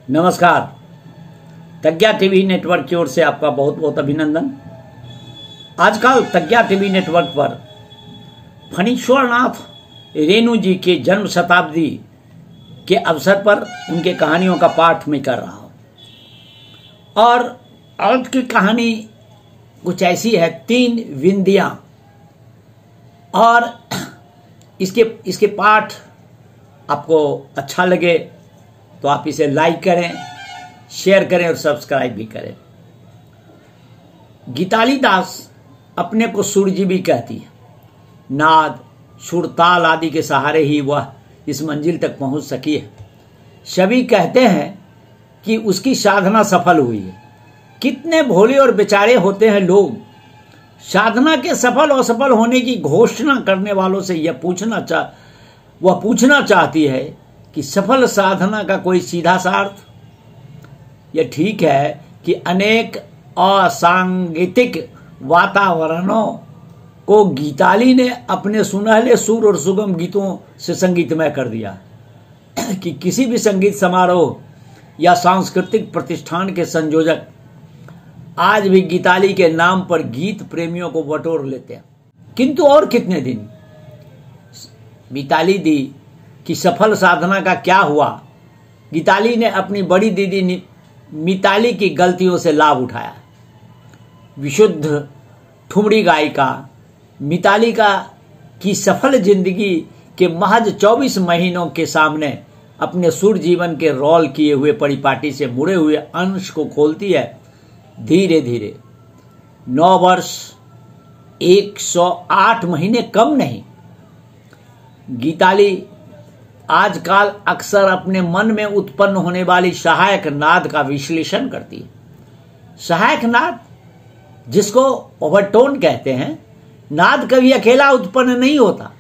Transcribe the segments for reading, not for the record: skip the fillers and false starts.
नमस्कार। तज्ञा TV network की ओर से आपका बहुत बहुत अभिनंदन। आजकल तज्ञा टीवी नेटवर्क पर फणीश्वरनाथ रेणु जी के जन्म शताब्दी के अवसर पर उनके कहानियों का पाठ मैं कर रहा हूँ। और आज की कहानी कुछ ऐसी है, 3 विंदियाँ। और इसके पाठ आपको अच्छा लगे तो आप इसे लाइक करें, शेयर करें और सब्सक्राइब भी करें। गीताली दास अपने को सुरजीवी कहती है। नाद, सुर, ताल आदि के सहारे ही वह इस मंजिल तक पहुंच सकी है। सभी कहते हैं कि उसकी साधना सफल हुई है। कितने भोले और बेचारे होते हैं लोग। साधना के सफल और असफल होने की घोषणा करने वालों से वह पूछना चाहती है कि सफल साधना का कोई सीधा सा अर्थ। यह ठीक है कि अनेक असांगीतिक वातावरणों को गीताली ने अपने सुनहले सुर और सुगम गीतों से संगीतमय कर दिया कि किसी भी संगीत समारोह या सांस्कृतिक प्रतिष्ठान के संयोजक आज भी गीताली के नाम पर गीत प्रेमियों को बटोर लेते हैं। किंतु और कितने दिन गीताली दी कि सफल साधना का क्या हुआ। गीताली ने अपनी बड़ी दीदी मिताली की गलतियों से लाभ उठाया। विशुद्ध ठुमरी गायिका मिताली की सफल जिंदगी के महज 24 महीनों के सामने अपने सुर जीवन के रोल किए हुए परिपाटी से मुड़े हुए अंश को खोलती है। धीरे धीरे 9 वर्ष 108 महीने कम नहीं। गीताली आजकल अक्सर अपने मन में उत्पन्न होने वाली सहायक नाद का विश्लेषण करती है। सहायक नाद, जिसको ओवरटोन कहते हैं, नाद कभी अकेला उत्पन्न नहीं होता,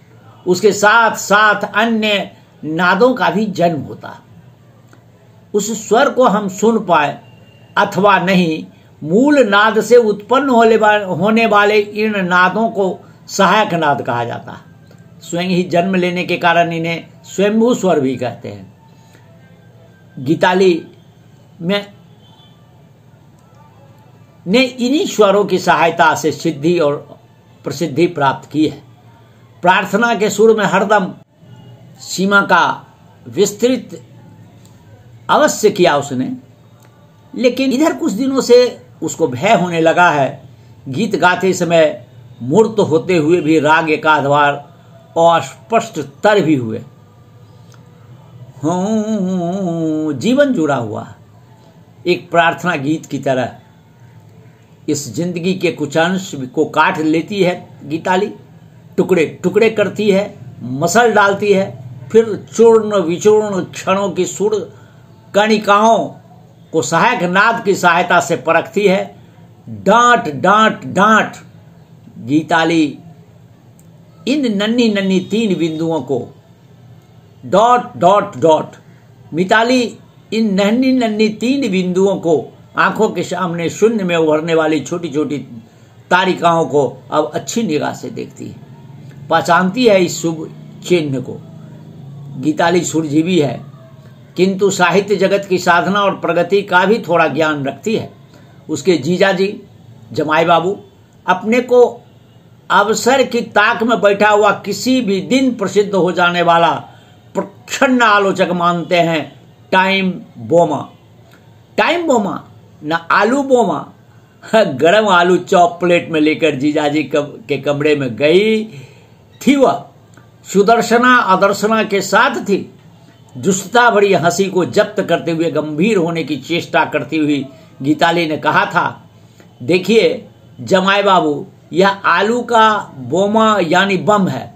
उसके साथ साथ अन्य नादों का भी जन्म होता है। उस स्वर को हम सुन पाए अथवा नहीं, मूल नाद से उत्पन्न होने वाले इन नादों को सहायक नाद कहा जाता है। स्वयं ही जन्म लेने के कारण इन्हें स्वयंभू स्वर भी कहते हैं। गीताली ने इन्हीं स्वरों की सहायता से सिद्धि और प्रसिद्धि प्राप्त की है। प्रार्थना के सुर में हरदम सीमा का विस्तृत अवश्य किया उसने, लेकिन इधर कुछ दिनों से उसको भय होने लगा है। गीत गाते समय मूर्त होते हुए भी राग एकाध बार और स्पष्ट तर भी हुए। जीवन जुड़ा हुआ एक प्रार्थना गीत की तरह इस जिंदगी के कुछ अंश को काट लेती है गीताली, टुकड़े टुकड़े करती है, मसल डालती है, फिर चूर्ण विचूर्ण क्षणों की सुर कणिकाओं को सहायक नाद की सहायता से परखती है। डांट डांट डांट गीताली इन नन्ही नन्ही 3 बिंदुओं को डॉट डॉट डॉट मिताली इन नन्ही नन्ही 3 बिंदुओं को आंखों के सामने शून्य में उभरने वाली छोटी छोटी तारिकाओं को अब अच्छी निगाह से देखती है, पहचानती है इस शुभ चिन्ह को। गीताली सुरजीवी है, किंतु साहित्य जगत की साधना और प्रगति का भी थोड़ा ज्ञान रखती है। उसके जीजाजी जमाई बाबू अपने को अवसर की ताक में बैठा हुआ किसी भी दिन प्रसिद्ध हो जाने वाला प्रच्छन्न आलोचक मानते हैं। टाइम बोमा न आलू बोमा। गरम आलू चॉप प्लेट में लेकर जीजाजी के कमरे में गई थी। वह सुदर्शना अदर्शना के साथ थी। दुष्टता भरी हंसी को जब्त करते हुए गंभीर होने की चेष्टा करती हुई गीताली ने कहा था, देखिए जमाई बाबू, यह आलू का बोमा यानी बम है।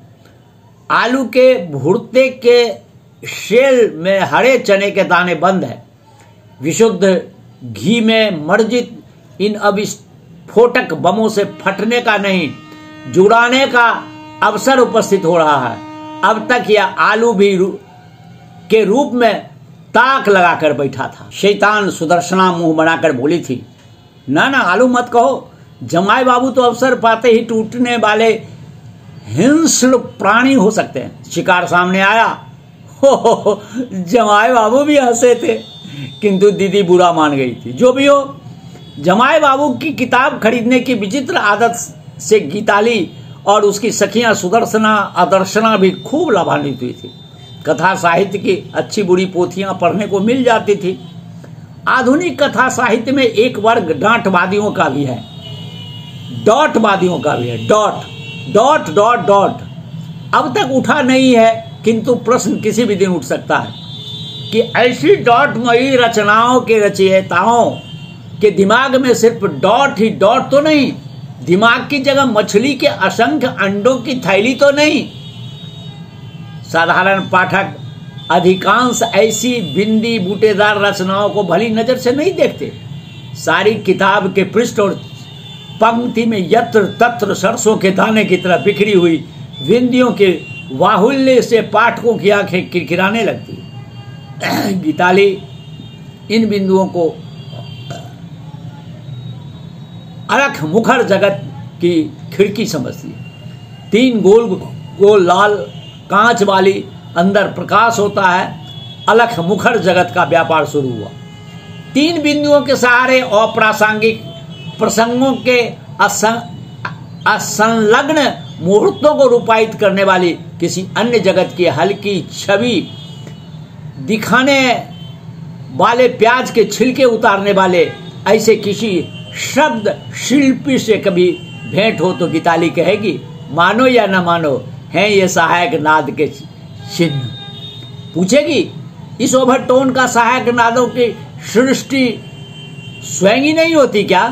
आलू के भुर्ते के शेल में हरे चने के दाने बंद है। विशुद्ध घी में मर्जित इन अविस्फोटक बमों से फटने का नहीं, जुड़ाने का अवसर उपस्थित हो रहा है। अब तक यह आलू भी के रूप में ताक लगाकर बैठा था। शैतान सुदर्शना मुंह बनाकर बोली थी, ना ना आलू मत कहो, जमाई बाबू तो अवसर पाते ही टूटने वाले हिंस्र प्राणी हो सकते हैं। शिकार सामने आया। हो जमाई बाबू भी हंसे थे। किंतु दीदी बुरा मान गई थी। जो भी हो, जमाई बाबू की किताब खरीदने की विचित्र आदत से गीताली और उसकी सखियां सुदर्शना आदर्शना भी खूब लाभान्वित हुई थी। कथा साहित्य की अच्छी बुरी पोथियां पढ़ने को मिल जाती थी। आधुनिक कथा साहित्य में एक वर्ग डांटवादियों का भी है, डॉटवादियों का भी है। डॉट डॉट डॉट अब तक उठा नहीं है, किंतु प्रश्न किसी भी दिन उठ सकता है कि ऐसी डॉटमयी रचनाओं के रचयिताओं के दिमाग में सिर्फ डॉट ही डॉट तो नहीं, दिमाग की जगह मछली के असंख्य अंडों की थैली तो नहीं। साधारण पाठक अधिकांश ऐसी बिंदी बूटेदार रचनाओं को भली नजर से नहीं देखते। सारी किताब के पृष्ठ और पंक्ति में यत्र तत्र सरसों के दाने की तरह बिखरी हुई बिंदियों के बाहुल्य से पाठकों की आंखें किरकिराने लगती। गीताली इन बिंदुओं को अलख मुखर जगत की खिड़की समझती है। 3 गोल गोल लाल कांच वाली अंदर प्रकाश होता है। अलख मुखर जगत का व्यापार शुरू हुआ। 3 बिंदुओं के सहारे अप्रासंगिक प्रसंगों के असंलग्न मुहूर्तों को रूपायित करने वाली किसी अन्य जगत की हल्की छवि दिखाने वाले, प्याज के छिलके उतारने वाले ऐसे किसी शब्द शिल्पी से कभी भेंट हो तो गीताली कहेगी, मानो या न मानो हैं ये सहायक नाद के चिन्ह। पूछेगी, इस ओवरटोन का सहायक नादों की सृष्टि स्वयं ही नहीं होती क्या?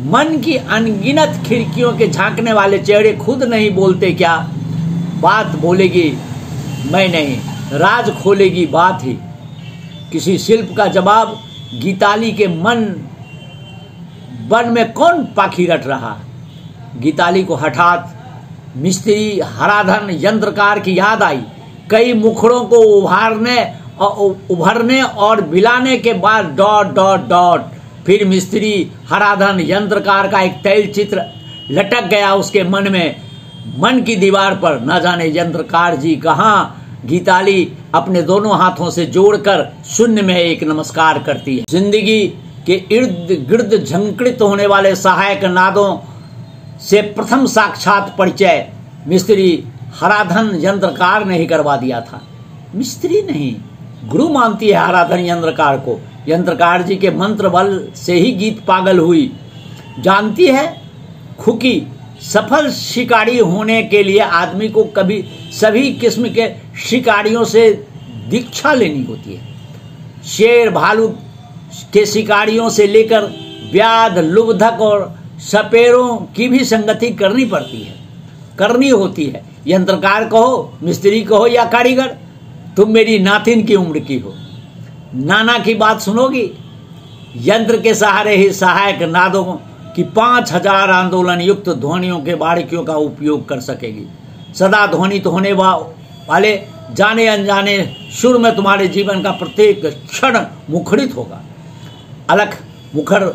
मन की अनगिनत खिड़कियों के झांकने वाले चेहरे खुद नहीं बोलते क्या? बात बोलेगी मैं नहीं, राज खोलेगी बात ही। किसी शिल्प का जवाब गीताली के वन में कौन पाखी रट रहा? गीताली को हठात मिस्त्री हराधन यंत्रकार की याद आई। कई मुखड़ों को उभरने और बिलाने के बाद डॉट डॉट डॉट, फिर मिस्त्री हराधन यंत्रकार का एक तैल चित्र लटक गया उसके मन में। मन की दीवार पर न जाने यंत्रकार जी कहाँ। गीताली अपने दोनों हाथों से जोड़कर शून्य में एक नमस्कार करती है। जिंदगी के इर्द गिर्द झंकृत होने वाले सहायक नादों से प्रथम साक्षात परिचय मिस्त्री हराधन यंत्रकार ने ही करवा दिया था। मिस्त्री नहीं, गुरु मानती है हराधन यंत्रकार को। यंत्रकार जी के मंत्र बल से ही गीत पागल हुई। जानती है खुकी, सफल शिकारी होने के लिए आदमी को कभी सभी किस्म के शिकारियों से दीक्षा लेनी होती है। शेर भालू के शिकारियों से लेकर व्याध लुब्धक और सपेरों की भी संगति करनी होती है। यंत्रकार कहो, मिस्त्री कहो या कारीगर, तुम मेरी नातिन की उम्र की हो, नाना की बात सुनोगी। यंत्र के सहारे ही सहायक नादों की 5000 आंदोलन युक्त ध्वनियों के बारीकियों का उपयोग कर सकेगी। सदा ध्वनित होने वाले जाने अनजाने सुर में तुम्हारे जीवन का प्रत्येक क्षण मुखरित होगा। अलख मुखर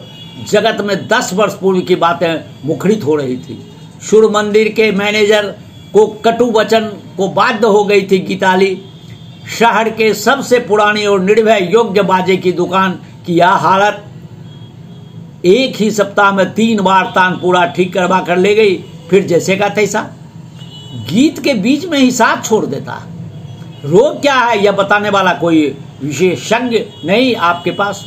जगत में 10 वर्ष पूर्व की बातें मुखरित हो रही थी। सुर मंदिर के मैनेजर को कटु वचन को बाध्य हो गई थी गीताली। शहर के सबसे पुरानी और निर्भय योग्य बाजे की दुकान की यह हालत। एक ही सप्ताह में 3 बार तानपुरा ठीक करवा कर ले गई, फिर जैसे का तैसा गीत के बीच में ही साथ छोड़ देता। रोग क्या है यह बताने वाला कोई विशेषज्ञ नहीं आपके पास?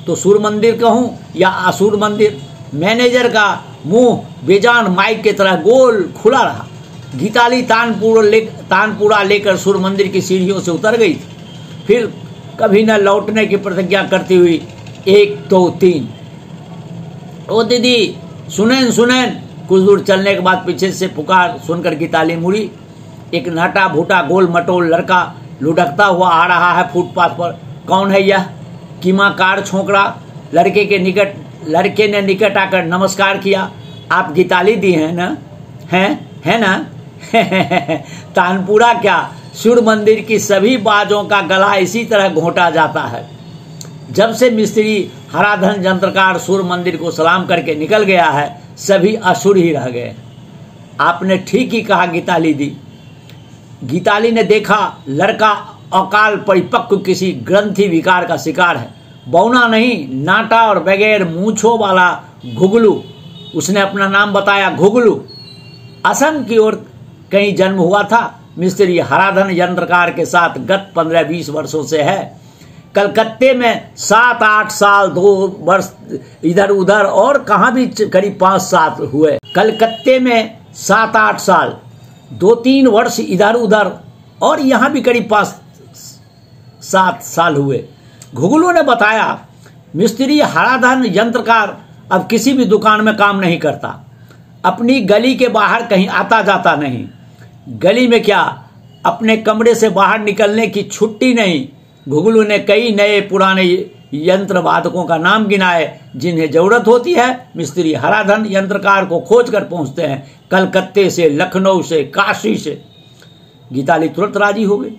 तो सुर मंदिर कहूं या असुर मंदिर? मैनेजर का मुंह बेजान माइक की तरह गोल खुला रहा। गीताली तानपुरा लेकर सुर मंदिर की सीढ़ियों से उतर गई थी। फिर कभी न लौटने की प्रतिज्ञा करती हुई 1 2 3, ओ दीदी सुनेन। कुछ दूर चलने के बाद पीछे से पुकार सुनकर गीताली मुड़ी। एक नाटा भूटा गोल मटोल लड़का लुढ़कता हुआ आ रहा है फुटपाथ पर। कौन है यह? कीमा कार छोकरा लड़के ने निकट आकर नमस्कार किया। आप गीताली दी हैं ना? है ना? तानपुरा क्या, सुर मंदिर की सभी बाजों का गला इसी तरह घोंटा जाता है। जब से मिस्त्री हराधन यंत्रकार सुर मंदिर को सलाम करके निकल गया है, सभी असुर ही रह गए। आपने ठीक ही कहा गीताली दी। गीताली ने देखा लड़का अकाल परिपक्व किसी ग्रंथि विकार का शिकार है। बौना नहीं, नाटा और बगैर मूंछों वाला घुगलू, उसने अपना नाम बताया घुगलू। असम की ओर कहीं जन्म हुआ था। मिस्त्री हराधन यंत्रकार के साथ गत 15-20 वर्षों से है। कलकत्ते में 7-8 साल, 2 वर्ष इधर उधर, और कहाँ भी करीब 5-7 हुए। कलकत्ते में 7-8 साल, 2-3 वर्ष इधर उधर, और यहाँ भी करीब 5-7 साल हुए। घुगलू ने बताया, मिस्त्री हराधन यंत्रकार अब किसी भी दुकान में काम नहीं करता, अपनी गली के बाहर कहीं आता जाता नहीं। गली में क्या, अपने कमरे से बाहर निकलने की छुट्टी नहीं। घुगलू ने कई नए पुराने यंत्र वादकों का नाम गिनाए जिन्हें जरूरत होती है। मिस्त्री हराधन यंत्रकार को खोज कर पहुंचते हैं, कलकत्ते से, लखनऊ से, काशी से। गीताली तुरंत राजी हो गई।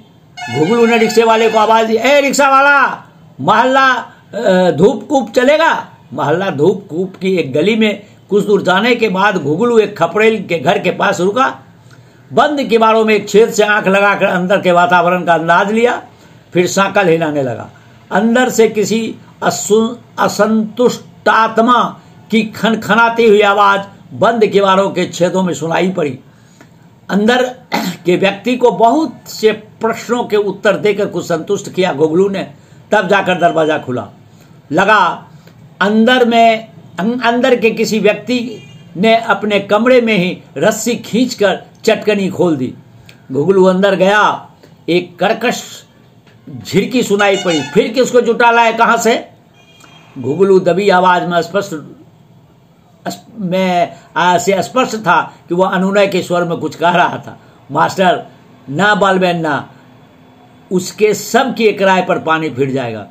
घुगलू ने रिक्शे वाले को आवाज दी, ए रिक्शा वाला, मोहल्ला धूप कूप चलेगा। मोहल्ला धूप कूप की एक गली में कुछ दूर जाने के बाद घुगलू एक खपड़ेल के घर के पास रुका। बंद किवाड़ों में एक छेद से आंख लगाकर अंदर के वातावरण का अंदाज लिया, फिर सांकल हिलाने लगा। अंदर से किसी असंतुष्टात्मा की खनखनाती हुई आवाज बंद किवाड़ों के छेदों में सुनाई पड़ी। अंदर के व्यक्ति को बहुत से प्रश्नों के उत्तर देकर कुछ संतुष्ट किया घुगलू ने। तब जाकर दरवाजा खुला। लगा अंदर के किसी व्यक्ति ने अपने कमरे में ही रस्सी खींचकर चटकनी खोल दी। घुगलू अंदर गया। एक कर्कश झिड़की सुनाई पड़ी। फिर किसको जुटा लाए, कहां से? घुगलू दबी आवाज में स्पष्ट था कि वह अनुनय के स्वर में कुछ कह रहा था। मास्टर, ना बालबेन ना, उसके सब की एक राय पर पानी फिर जाएगा।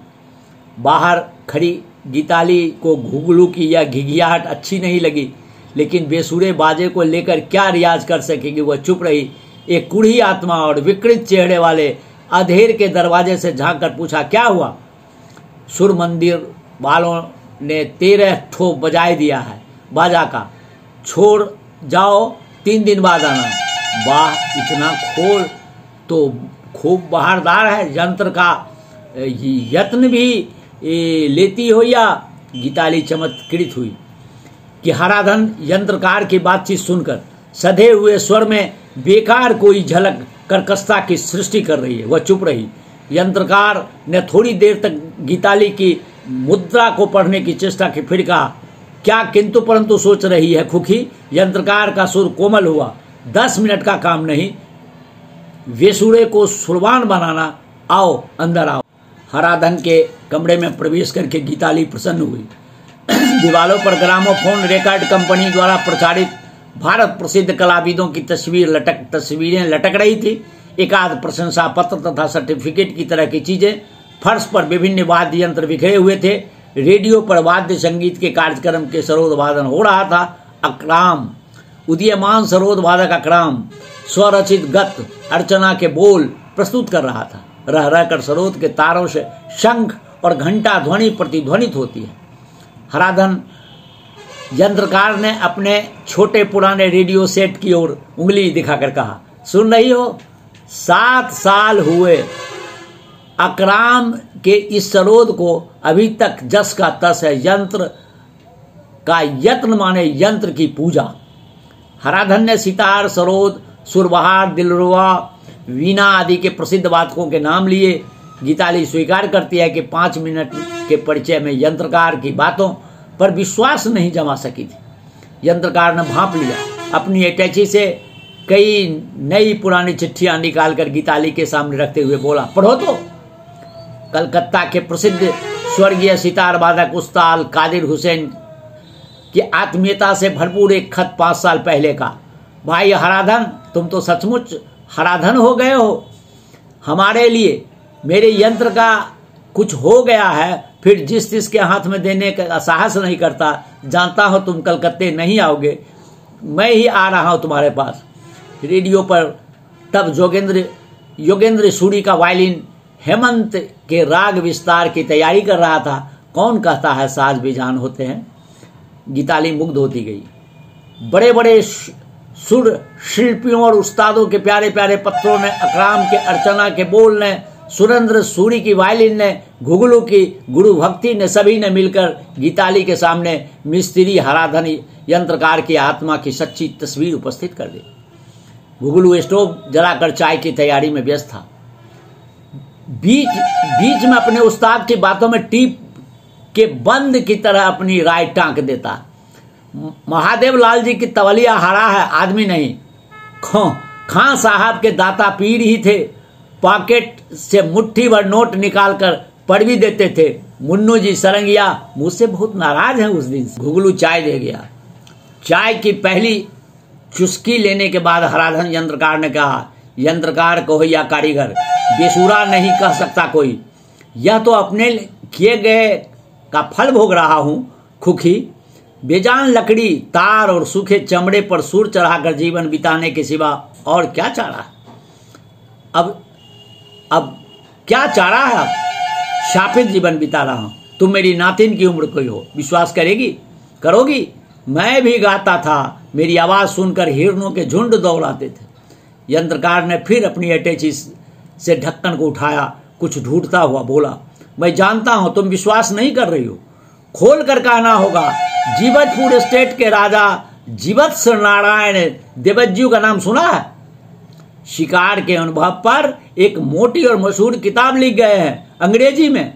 बाहर खड़ी गीताली को घुगलू की यह घिघियाहट अच्छी नहीं लगी, लेकिन बेसुरे बाजे को लेकर क्या रियाज कर सकेगी, वह चुप रही। एक कुढ़ी आत्मा और विकृत चेहरे वाले अधेर के दरवाजे से झांक कर पूछा, क्या हुआ? सुर मंदिर वालों ने 13 ठोप बजाए दिया है बाजा का, छोड़ जाओ, 3 दिन बाद आना। वाह, इतना खोल तो खूब बहारदार है। यंत्र का यत्न भी लेती हो या? गीताली चमत्कृत हुई कि हराधन यंत्रकार की बातचीत सुनकर सधे हुए स्वर में बेकार कोई झलक कर्कशता की सृष्टि कर रही है। वह चुप रही। यंत्रकार ने थोड़ी देर तक गीताली की मुद्रा को पढ़ने की चेष्टा की, फिर कहा, क्या किंतु परंतु सोच रही है खुखी? यंत्रकार का सुर कोमल हुआ। 10 मिनट का काम नहीं, वेसुरे को सुरवान बनाना। आओ, अंदर आओ। हराधन के कमरे में प्रवेश करके गीताली प्रसन्न हुई। दीवालों पर ग्रामोफोन रिकॉर्ड कंपनी द्वारा प्रचारित भारत प्रसिद्ध कलाविदों की तस्वीरें लटक रही थी। एक आध प्रशंसा पत्र तथा सर्टिफिकेट की तरह की चीजें। फर्श पर विभिन्न वाद्य यंत्र बिखरे हुए थे। रेडियो पर वाद्य संगीत के कार्यक्रम के सरोद वादन हो रहा था। अक्राम, उदीयमान सरोद वादक अक्राम स्वरचित गत अर्चना के बोल प्रस्तुत कर रहा था। रह रहकर सरोद के तारों से शंख और घंटा ध्वनि प्रतिध्वनित होती है। हराधन यंत्रकार ने अपने छोटे पुराने रेडियो सेट की ओर उंगली दिखाकर कहा, सुन रही हो? 7 साल हुए अकराम के इस सरोद को अभी तक जस का तस है। यंत्र का यत्न माने यंत्र की पूजा। हराधन ने सितार, सरोद, सुरबहार, दिलरुबा, वीणा आदि के प्रसिद्ध वादकों के नाम लिए। गीताली स्वीकार करती है कि 5 मिनट के परिचय में यंत्रकार की बातों पर विश्वास नहीं जमा सकी थी। यंत्रकार ने भांप लिया। अपनी अटैची से कई नई पुरानी चिट्ठियां निकालकर गीताली के सामने रखते हुए बोला, पढ़ो तो। कलकत्ता के प्रसिद्ध स्वर्गीय सितार वादक उस्ताद कादिर हुसैन की आत्मीयता से भरपूर एक खत 5 साल पहले का। भाई हराधन, तुम तो सचमुच हराधन हो गए हो। हमारे लिए मेरे यंत्र का कुछ हो गया है, फिर जिस के हाथ में देने का साहस नहीं करता। जानता हो तुम कलकत्ते नहीं आओगे, मैं ही आ रहा हूं तुम्हारे पास। रेडियो पर तब योगेंद्र सूरी का वायलिन हेमंत के राग विस्तार की तैयारी कर रहा था। कौन कहता है साज बेजान होते हैं? गीताली मुग्ध होती गई। बड़े बड़े सुर शिल्पियों और उस्तादों के प्यारे प्यारे पत्रों ने, अकराम के अर्चना के बोल ने सुरेंद्र सूरी की वायलिन ने, घुगलू की गुरु भक्ति ने, सभी ने मिलकर गीताली के सामने मिस्त्री हराधन यंत्रकार की आत्मा की सच्ची तस्वीर उपस्थित कर दी। घुगलू स्टोव जलाकर चाय की तैयारी में व्यस्त था। बीच में अपने उस्ताद की बातों में टीप के बंद की तरह अपनी राय टांक देता। महादेव लाल जी की तवलिया हरा है, आदमी नहीं। खां साहब के दाता पीर ही थे। पॉकेट से मुट्ठी भर नोट निकालकर पढ़ भी देते थे। मुन्नू जी सरंगिया मुझसे बहुत नाराज हैं उस दिन से। घुगलू चाय दे गया। चाय की पहली चुस्की लेने के बाद हराधन यंत्रकार ने कहा, यंत्रकार कहो या कारीगर, बेसुरा नहीं कह सकता कोई। यह तो अपने किए गए का फल भोग रहा हूं। खुखी बेजान लकड़ी, तार और सूखे चमड़े पर सूर चढ़ाकर जीवन बिताने के सिवा और क्या चारा? अब क्या चारा है? अब शापित जीवन बिता रहा हूं। तुम मेरी नातिन की उम्र कोई हो, विश्वास करोगी? मैं भी गाता था। मेरी आवाज सुनकर हिरणों के झुंड दौड़ाते थे। यंत्रकार ने फिर अपनी अटैची से ढक्कन को उठाया, कुछ ढूंढता हुआ बोला, मैं जानता हूं तुम विश्वास नहीं कर रही हो। खोल कर कहना होगा। जीवतपुर स्टेट के राजा जीवत्स नारायण देवज्जू का नाम सुना है? शिकार के अनुभव पर एक मोटी और मशहूर किताब लिख गए हैं अंग्रेजी में।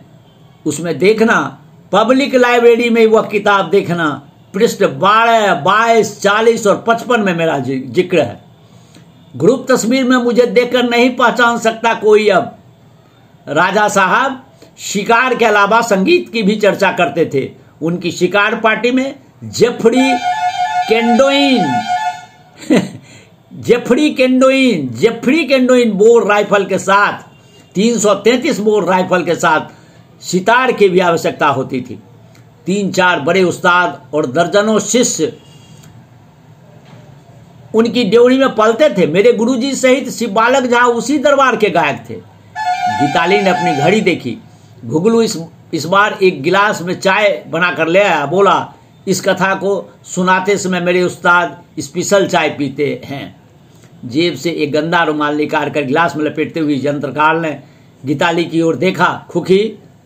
उसमें देखना, पब्लिक लाइब्रेरी में वह किताब देखना। पृष्ठ 12, 22, 40 और 55 में मेरा जिक्र है। ग्रुप तस्वीर में मुझे देखकर नहीं पहचान सकता कोई। अब राजा साहब शिकार के अलावा संगीत की भी चर्चा करते थे। उनकी शिकार पार्टी में जेफ्री केंडोइन बोर राइफल के साथ 333 बोर राइफल के साथ सितार की भी आवश्यकता होती थी। 3-4 बड़े उस्ताद और दर्जनों शिष्य उनकी ड्योढ़ी में पलते थे। मेरे गुरुजी सहित शिव बालक झा उसी दरबार के गायक थे। गीताली ने अपनी घड़ी देखी। घुगलू इस बार एक गिलास में चाय बना कर ले आया। बोला, इस कथा को सुनाते समय मेरे उस्ताद स्पेशल चाय पीते हैं। जेब से एक गंदा रुमाल निकाल कर गिलास में लपेटते हुए यंत्रकार ने गीताली की ओर देखा। खुखी,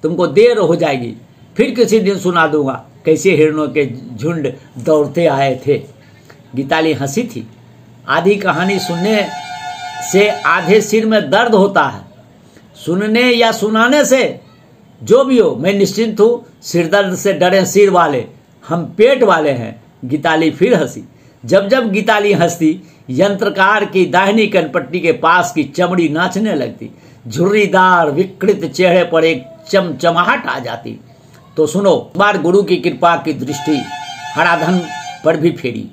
तुमको देर हो जाएगी, फिर किसी दिन सुना दूंगा कैसे हिरणों के झुंड दौड़ते आए थे। गीताली हंसी थी। आधी कहानी सुनने से आधे सिर में दर्द होता है, सुनने या सुनाने से जो भी हो मैं निश्चिंत हूं। सिरदर्द से डरे सिर वाले, हम पेट वाले हैं। गीताली फिर हंसी। जब जब गीताली हंसती, यंत्रकार की दाहिनी कनपट्टी के पास की चमड़ी नाचने लगती। झुर्रीदार विकृत चेहरे पर एक चमचमाहट आ जाती। तो सुनो, बार गुरु की कृपा की दृष्टि हराधन पर भी फेरी।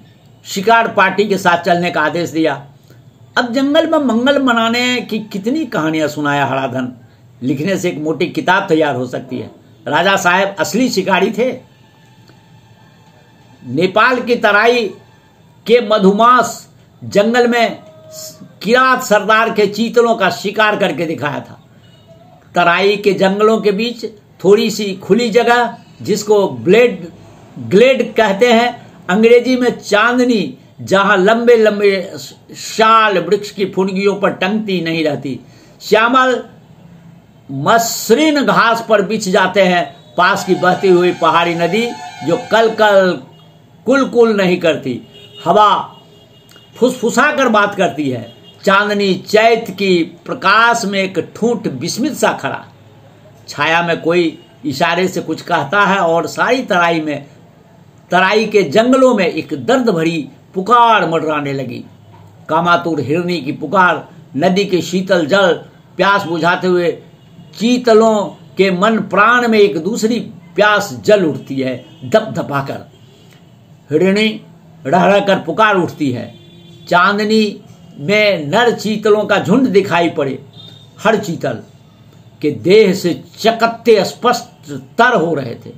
शिकार पार्टी के साथ चलने का आदेश दिया। अब जंगल में मंगल मनाने की कितनी कहानियां सुनाया हराधन। लिखने से एक मोटी किताब तैयार हो सकती है। राजा साहब असली शिकारी थे। नेपाल की तराई के मधुमास जंगल में किरात सरदार के चीतलों का शिकार करके दिखाया था। तराई के जंगलों के बीच थोड़ी सी खुली जगह, जिसको ग्लेड कहते हैं अंग्रेजी में चांदनी, जहां लंबे लंबे शाल वृक्ष की फुनगियों पर टंगती नहीं रहती, श्यामल मसृण घास पर बिछ जाते हैं। पास की बहती हुई पहाड़ी नदी जो कुल नहीं करती, हवा फुसफुसा कर बात करती है। चांदनी चैत की प्रकाश में एक ठूंठ विस्मित सा खड़ा, छाया में कोई इशारे से कुछ कहता है और सारी तराई के जंगलों में एक दर्द भरी पुकार मंडराने लगी। कामातुर हिरनी की पुकार, नदी के शीतल जल प्यास बुझाते हुए चीतलों के मन प्राण में एक दूसरी प्यास जल उठती है। धपधपाकर हिरनी रह कर पुकार उठती है। चांदनी में नर चीतलों का झुंड दिखाई पड़े। हर चीतल के देह से चकत्ते स्पष्ट तर हो रहे थे।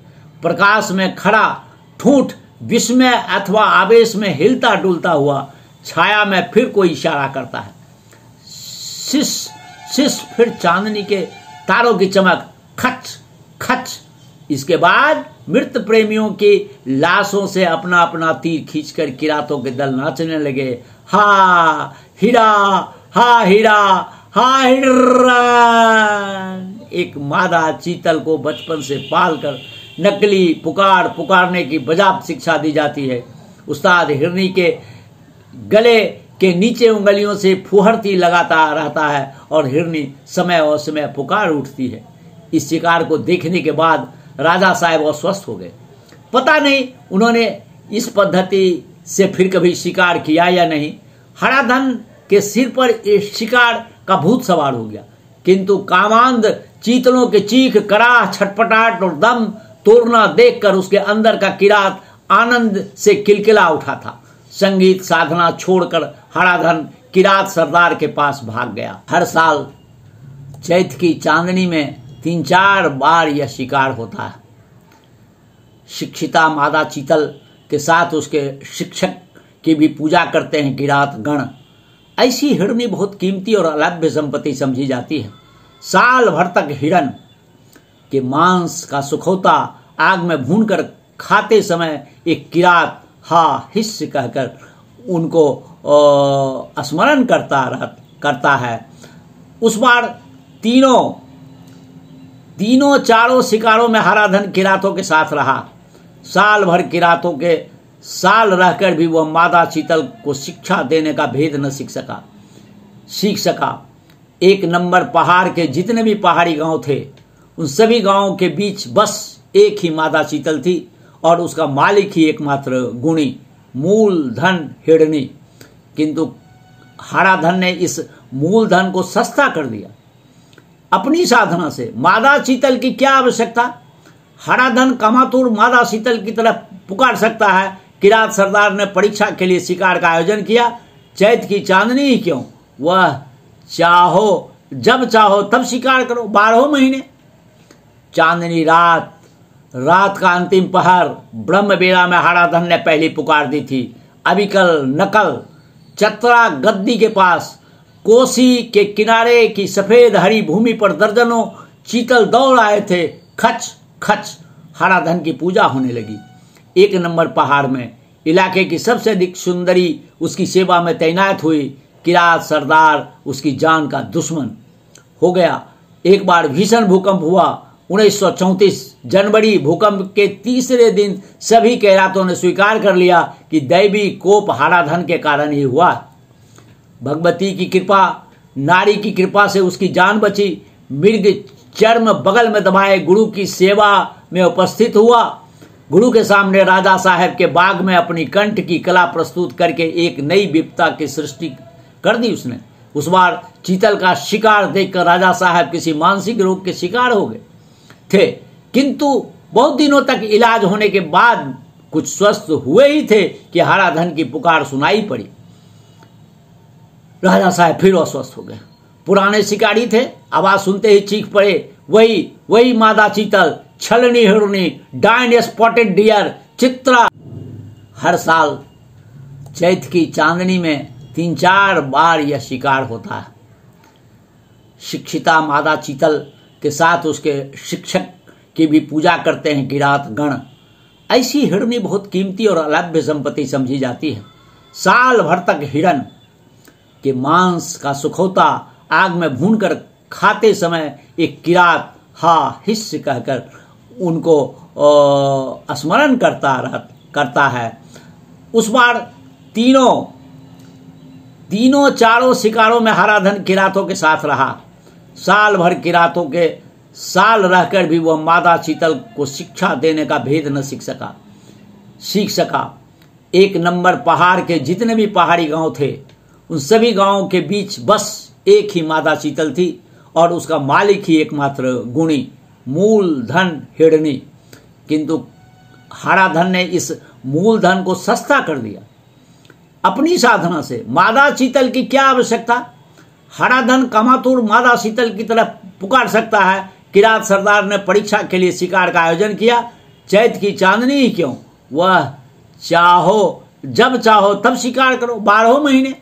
प्रकाश में खड़ा ठूंठ विस्मय अथवा आवेश में हिलता डुलता हुआ छाया में फिर कोई इशारा करता है। शिश फिर चांदनी के तारों की चमक, खच खच। इसके बाद मृत प्रेमियों की लाशों से अपना अपना तीर खींचकर किरातों के दल नाचने लगे। हा हीरा, हा हीरा, हाय हिरण। एक मादा चीतल को बचपन से पालकर नकली पुकारने की बजाबत शिक्षा दी जाती है। उस्ताद हिरनी के गले के नीचे उंगलियों से फुहरती लगाता रहता है और हिरनी समय और समय पुकार उठती है। इस शिकार को देखने के बाद राजा साहब अस्वस्थ हो गए। पता नहीं उन्होंने इस पद्धति से फिर कभी शिकार किया या नहीं। हराधन के सिर पर इस शिकार का भूत सवार हो गया, किंतु कामांध चीतलों के चीख, कराह, छटपटाहट और दम तोड़ना देखकर उसके अंदर का किरात आनंद से किलकिला उठा था। संगीत साधना छोड़कर हराधन किरात सरदार के पास भाग गया। हर साल चैत की चांदनी में 3-4 बार यह शिकार होता है। शिक्षिता मादा चीतल के साथ उसके शिक्षक की भी पूजा करते हैं किरात गण। ऐसी हिरनी बहुत कीमती और अलभ्य संपत्ति समझी जाती है। साल भर तक हिरण के मांस का सुखौता आग में भूनकर खाते समय एक किरात हा हिस्स कहकर उनको स्मरण करता है। उस बार तीनों चारों शिकारों में हराधन किरातों के साथ रहा। साल भर किरातों के साल रहकर भी वह मादा चीतल को शिक्षा देने का भेद न सीख सका। एक नंबर पहाड़ के जितने भी पहाड़ी गांव थे, उन सभी गांवों के बीच बस एक ही मादा चीतल थी और उसका मालिक ही एकमात्र गुणी मूलधन हिरणी। किंतु हराधन ने इस मूलधन को सस्ता कर दिया अपनी साधना से। मादा चीतल की क्या आवश्यकता? हराधन कामातुर मादा चीतल की तरफ पुकार सकता है। किरात सरदार ने परीक्षा के लिए शिकार का आयोजन किया। चैत की चांदनी ही क्यों, वह जब चाहो तब शिकार करो। 12 महीने चांदनी रात का अंतिम पहर ब्रह्म बेला में हराधन ने पहली पुकार दी थी। अबिकल नकल चतरा गद्दी के पास कोसी के किनारे की सफेद हरी भूमि पर दर्जनों चीतल दौड़ आए थे। खच खच हराधन की पूजा होने लगी। एक नंबर पहाड़ में इलाके की सबसे अधिक सुंदरी उसकी सेवा में तैनात हुई। किरात सरदार उसकी जान का दुश्मन हो गया। एक बार भीषण भूकंप हुआ 1934 जनवरी। भूकंप के तीसरे दिन सभी किरातों ने स्वीकार कर लिया कि दैवी कोप हराधन के कारण ही हुआ। भगवती की कृपा, नारी की कृपा से उसकी जान बची। मृग चर्म बगल में दबाए गुरु की सेवा में उपस्थित हुआ। गुरु के सामने राजा साहब के बाग में अपनी कंठ की कला प्रस्तुत करके एक नई विपदा की सृष्टि कर दी उसने। उस बार चीतल का शिकार देखकर राजा साहब किसी मानसिक रोग के शिकार हो गए थे, किंतु बहुत दिनों तक इलाज होने के बाद कुछ स्वस्थ हुए ही थे कि हराधन की पुकार सुनाई पड़ी। राजा साहब फिर अस्वस्थ हो गए। पुराने शिकारी थे, आवाज सुनते ही चीख पड़े, वही मादा चीतल, छलनी हिरनी, डाइन स्पॉटेड डियर, चित्रा। हर साल चैत की चांदनी में 3-4 बार यह शिकार होता है। शिक्षिता मादा चीतल के साथ उसके शिक्षक की भी पूजा करते हैं किरात गण। ऐसी हिरनी बहुत कीमती और अलभ्य संपत्ति समझी जाती है। साल भर तक हिरण के मांस का सुखौता आग में भूनकर खाते समय एक किरात हा हिस्स कहकर उनको स्मरण करता है। उस बार तीनों चारों शिकारों में हराधन किरातों के साथ रहा। साल भर किरातों के साल रहकर भी वह मादा चीतल को शिक्षा देने का भेद न सीख सका। एक नंबर पहाड़ के जितने भी पहाड़ी गांव थे, उन सभी गांवों के बीच बस एक ही मादा चीतल थी और उसका मालिक ही एकमात्र गुणी मूलधन हिरणी। किंतु हराधन ने इस मूलधन को सस्ता कर दिया अपनी साधना से। मादा चीतल की क्या आवश्यकता? हराधन कामातुर मादा चीतल की तरफ पुकार सकता है। किरात सरदार ने परीक्षा के लिए शिकार का आयोजन किया। चैत की चांदनी ही क्यों, वह जब चाहो तब शिकार करो। 12 महीने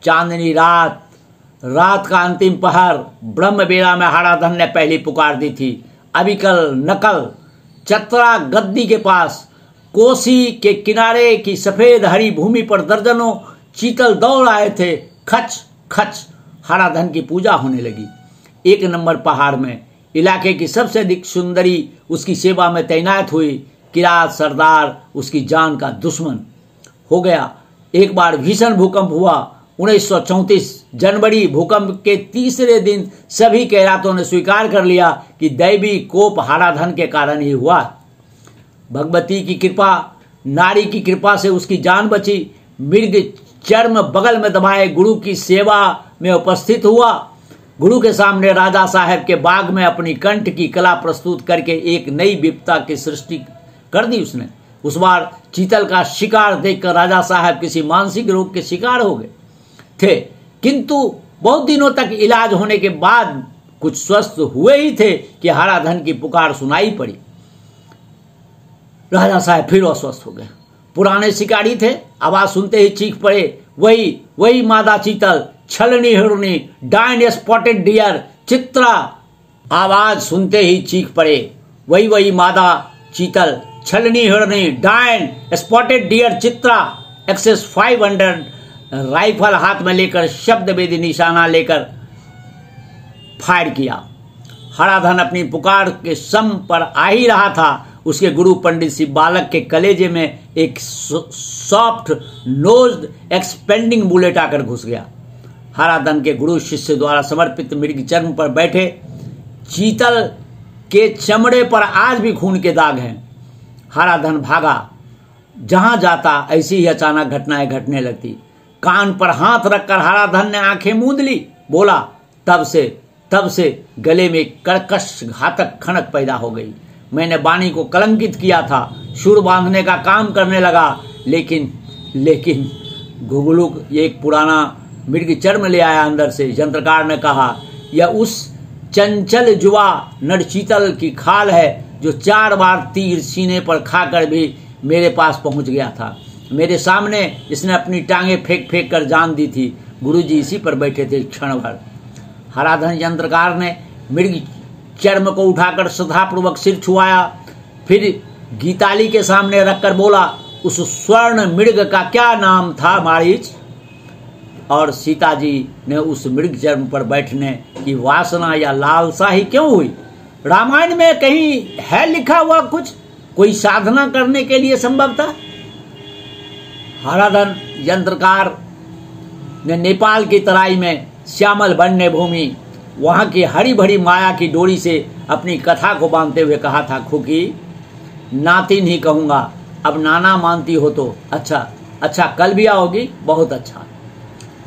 चांदनी रात का अंतिम पहर ब्रह्म बेला में हराधन ने पहली पुकार दी थी। अबिकल नकल चतरा गद्दी के पास कोसी के किनारे की सफेद हरी भूमि पर दर्जनों चीतल दौड़ आए थे। खच खच हराधन की पूजा होने लगी। 1 नंबर पहाड़ में इलाके की सबसे अधिक सुंदरी उसकी सेवा में तैनात हुई। किरात सरदार उसकी जान का दुश्मन हो गया। एक बार भीषण भूकंप हुआ 1934 जनवरी। भूकंप के तीसरे दिन सभी किरातों ने स्वीकार कर लिया कि दैवी कोप हराधन के कारण ही हुआ। भगवती की कृपा, नारी की कृपा से उसकी जान बची। मृग चर्म बगल में दबाए गुरु की सेवा में उपस्थित हुआ। गुरु के सामने राजा साहब के बाग में अपनी कंठ की कला प्रस्तुत करके एक नई विपदा की सृष्टि कर दी उसने। उस बार चीतल का शिकार देखकर राजा साहब किसी मानसिक रोग के शिकार हो गए थे, किंतु बहुत दिनों तक इलाज होने के बाद कुछ स्वस्थ हुए ही थे कि हराधन की पुकार सुनाई पड़ी। राजा साहब फिर अस्वस्थ हो गए। पुराने शिकारी थे, आवाज सुनते ही चीख पड़े, वही मादा चीतल, छलनी हिरनी, डायन स्पॉटेड डियर चित्रा। आवाज सुनते ही चीख पड़े, वही मादा चीतल, छलनी हिरनी, डायन स्पॉटेड डियर चित्रा। एक्सेस 500 राइफल हाथ में लेकर शब्द वेदी निशाना लेकर फायर किया। हराधन अपनी पुकार के सम पर आ ही रहा था। उसके गुरु पंडित सिंह बालक के कलेजे में एक सॉफ्ट नोज्ड एक्सपेंडिंग बुलेट आकर घुस गया। हराधन के गुरु शिष्य द्वारा समर्पित मृग चर्म पर बैठे चीतल के चमड़े पर आज भी खून के दाग हैं। हराधन भागा, जहां जाता ऐसी ही अचानक घटनाएं घटने लगती। कान पर हाथ रखकर हराधन ने आंखें मूंद ली। बोला, तब से गले में कर्कश घातक खनक पैदा हो गई। मैंने वाणी को कलंकित किया था, सुर बांधने का काम करने लगा, लेकिन घुगलू एक पुराना मृग चर्म ले आया अंदर से। यंत्रकार ने कहा, यह उस चंचल जुआ नरचीतल की खाल है जो 4 बार तीर सीने पर खाकर भी मेरे पास पहुंच गया था। मेरे सामने इसने अपनी टांगे फेंक कर जान दी थी। गुरुजी इसी पर बैठे थे क्षण भर। हराधन यंत्रकार ने मृग चर्म को उठाकर श्रद्धापूर्वक सिर छुआया, फिर गीताली के सामने रखकर बोला, उस स्वर्ण मृग का क्या नाम था मारीच? और सीता जी ने उस मृग चर्म पर बैठने की वासना या लालसा ही क्यों हुई? रामायण में कहीं है लिखा हुआ कुछ? कोई साधना करने के लिए संभव था? हराधन यंत्रकार ने नेपाल की तराई में श्यामल वन्य भूमि, वहां की हरी भरी माया की डोरी से अपनी कथा को बांधते हुए कहा था, खुकी नातिन ही कहूंगा, अब नाना मानती हो तो अच्छा कल भी आओगी? बहुत अच्छा।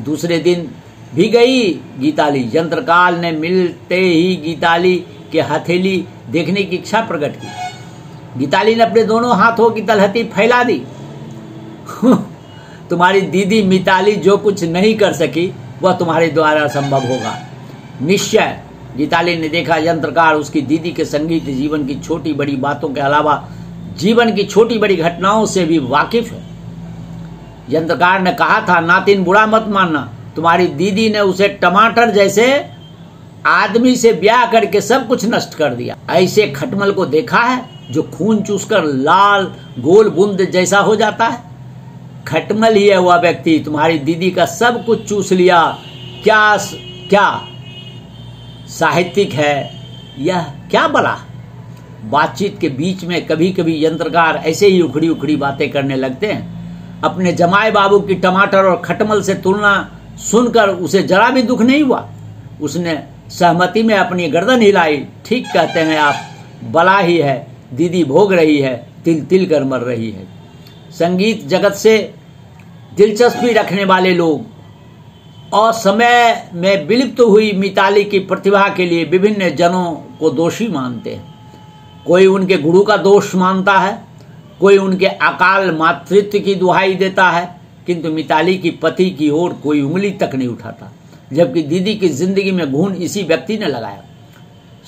दूसरे दिन भी गई गीताली। यंत्रकाल ने मिलते ही गीताली के हथेली देखने की इच्छा प्रकट की। गीताली ने अपने दोनों हाथों की तलहटी फैला दी। तुम्हारी दीदी मिताली जो कुछ नहीं कर सकी वह तुम्हारे द्वारा संभव होगा निश्चय। गीताली ने देखा यंत्रकार उसकी दीदी के संगीत जीवन की छोटी बड़ी बातों के अलावा जीवन की छोटी बड़ी घटनाओं से भी वाकिफ है। यंत्रकार ने कहा था, नातिन बुरा मत मानना, तुम्हारी दीदी ने उसे टमाटर जैसे आदमी से ब्याह करके सब कुछ नष्ट कर दिया। ऐसे खटमल को देखा है जो खून चूसकर लाल गोल बूंद जैसा हो जाता है? खटमल ही है वह व्यक्ति, तुम्हारी दीदी का सब कुछ चूस लिया। क्या साहित्यिक है यह? क्या बला? बातचीत के बीच में कभी कभी यंत्रकार ऐसे ही उखड़ी उखड़ी बातें करने लगते हैं। अपने जमाए बाबू की टमाटर और खटमल से तुलना सुनकर उसे जरा भी दुख नहीं हुआ। उसने सहमति में अपनी गर्दन हिलाई। ठीक कहते हैं आप, बला ही है, दीदी भोग रही है, तिल तिल कर मर रही है। संगीत जगत से दिलचस्पी रखने वाले लोग और समय में विलुप्त हुई मिताली की प्रतिभा के लिए विभिन्न जनों को दोषी मानते हैं। कोई उनके गुरु का दोष मानता है, कोई उनके अकाल मातृत्व की दुहाई देता है, किंतु मिताली की पति की ओर कोई उंगली तक नहीं उठाता, जबकि दीदी की जिंदगी में घून इसी व्यक्ति ने लगाया।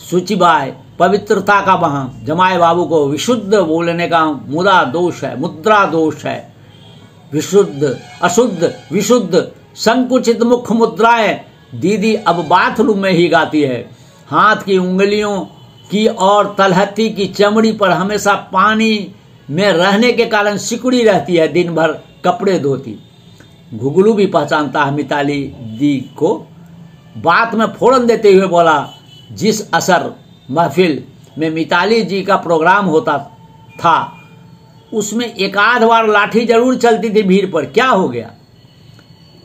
सूचीबाई पवित्रता का वहां जमाए बाबू को विशुद्ध बोलने का मुद्रा दोष है। विशुद्ध अशुद्ध विशुद्ध संकुचित मुख मुद्राएं दीदी अब बाथरूम में ही गाती है। हाथ की उंगलियों की और तलहटी की चमड़ी पर हमेशा पानी में रहने के कारण सिकुड़ी रहती है, दिन भर कपड़े धोती। घुगलू भी पहचानता है मिताली दी को। बात में फोड़न देते हुए बोला, जिस असर महफिल में मिताली जी का प्रोग्राम होता था उसमें एक आध बार लाठी जरूर चलती थी भीड़ पर, क्या हो गया?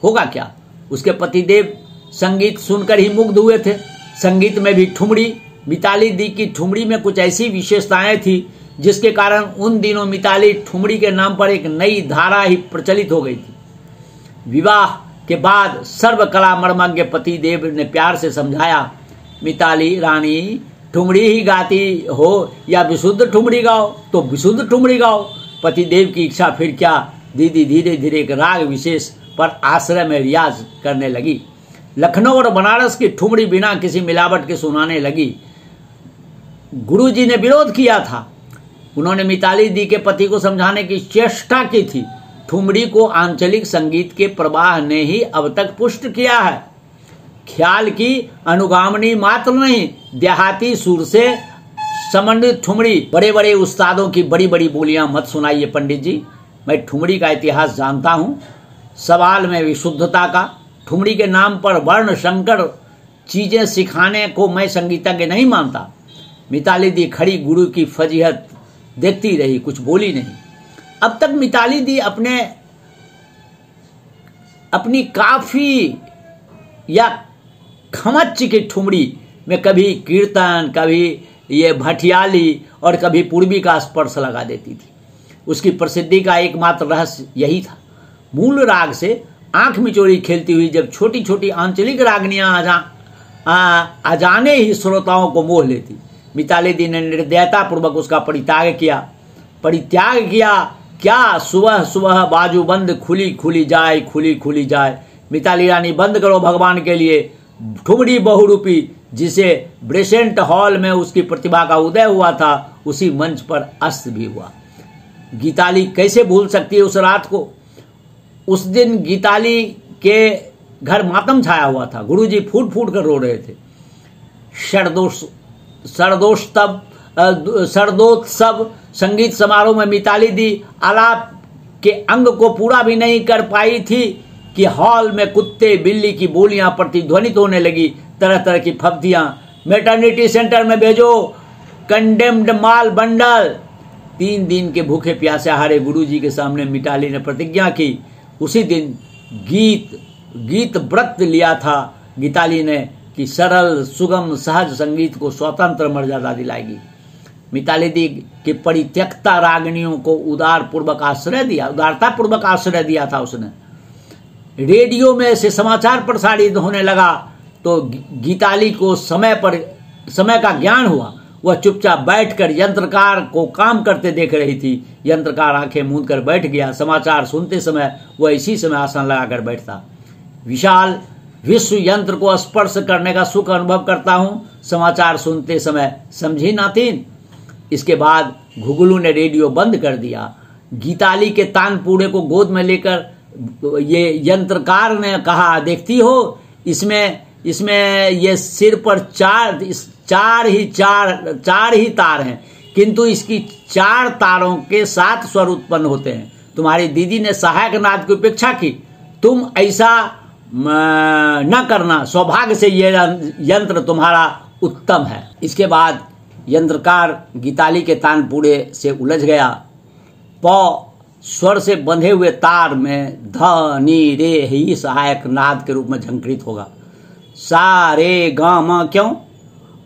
होगा क्या? उसके पतिदेव संगीत सुनकर ही मुग्ध हुए थे। संगीत में भी ठुमरी, मिताली दी की ठुमरी में कुछ ऐसी विशेषताएं थी जिसके कारण उन दिनों मिताली ठुमरी के नाम पर एक नई धारा ही प्रचलित हो गई थी। विवाह के बाद सर्वकला मर्मज्ञ पतिदेव ने प्यार से समझाया, मिताली रानी ठुमरी ही गाती हो या विशुद्ध ठुमरी गाओ तो विशुद्ध ठुमरी गाओ। पतिदेव की इच्छा फिर क्या, दीदी धीरे धीरे एक राग विशेष पर आश्रय में रियाज करने लगी। लखनऊ और बनारस की ठुमरी बिना किसी मिलावट के सुनाने लगी। गुरुजी ने विरोध किया था। उन्होंने मिताली दी के पति को समझाने की चेष्टा की थी। ठुमरी को आंचलिक संगीत के प्रवाह ने ही अब तक पुष्ट किया है। ख्याल की अनुगामनी मात्र नहीं, देहाती सुर से समन्वित ठुमरी। बड़े बड़े उस्तादों की बड़ी बड़ी बोलियां मत सुनाइए पंडित जी, मैं ठुमरी का इतिहास जानता हूं। सवाल में विशुद्धता का, ठुमरी के नाम पर वर्ण संकर चीजें सिखाने को मैं संगीतज्ञ नहीं मानता। मिताली दी खड़ी गुरु की फजीहत देखती रही, कुछ बोली नहीं। अब तक मिताली दी अपनी काफी या खमच्च की ठुमरी में कभी कीर्तन, कभी ये भटियाली और कभी पूर्वी का स्पर्श लगा देती थी। उसकी प्रसिद्धि का एकमात्र रहस्य यही था। मूल राग से आंख मिचोड़ी खेलती हुई जब छोटी छोटी आंचलिक रागनियां अजाने ही श्रोताओं को मोह लेती। मिताली दी ने निर्दयता पूर्वक उसका परित्याग किया। क्या सुबह सुबह बाजू बंद खुली खुली जाए। मिताली रानी बंद करो भगवान के लिए। ठुमरी बहुरूपी जिसे ब्रेसेंट हॉल में उसकी प्रतिभा का उदय हुआ था, उसी मंच पर अस्त भी हुआ। गीताली कैसे भूल सकती है उस रात को? उस दिन गीताली के घर मातम छाया हुआ था। गुरुजी फूट फूट कर रो रहे थे। शरदोत्सव संगीत समारोह में मिताली दी आलाप के अंग को पूरा भी नहीं कर पाई थी कि हॉल में कुत्ते बिल्ली की बोलियां प्रतिध्वनित होने लगी। तरह तरह की फब्तियां, मैटरनिटी सेंटर में भेजो, कंडेम्ड माल बंडल। 3 दिन के भूखे प्यासे हारे गुरुजी के सामने मिताली ने प्रतिज्ञा की। उसी दिन गीत व्रत लिया था गीताली ने कि सरल सुगम सहज संगीत को स्वतंत्र मर्यादा दिलाएगी। मिताली दी की परित्यक्ता रागनियों को उदारता पूर्वक आश्रय दिया था उसने। रेडियो में से समाचार प्रसारित होने लगा तो गीताली को समय का ज्ञान हुआ। वह चुपचाप बैठकर यंत्रकार को काम करते देख रही थी। यंत्रकार आंखें मूंद कर बैठ गया। समाचार सुनते समय वह इसी समय आसन लगाकर बैठता। विशाल विश्व यंत्र को स्पर्श करने का सुख अनुभव करता हूं, समाचार सुनते समय, समझी नातिन। इसके बाद घुगलू ने रेडियो बंद कर दिया। गीताली के तानपूरे को गोद में लेकर ये यंत्रकार ने कहा, देखती हो इसमें ये सिर पर चार ही तार हैं, किंतु इसकी 4 तारों के 7 स्वर उत्पन्न होते हैं। तुम्हारी दीदी ने सहायक नाद की उपेक्षा की। तुम ऐसा न करना, सौभाग्य से ये यंत्र तुम्हारा उत्तम है। इसके बाद यंत्रकार गीताली के तानपूरे से उलझ गया। पौ स्वर से बंधे हुए तार में ध नी रे ही सहायक नाद के रूप में झंकृत होगा। सा रे ग म क्यों?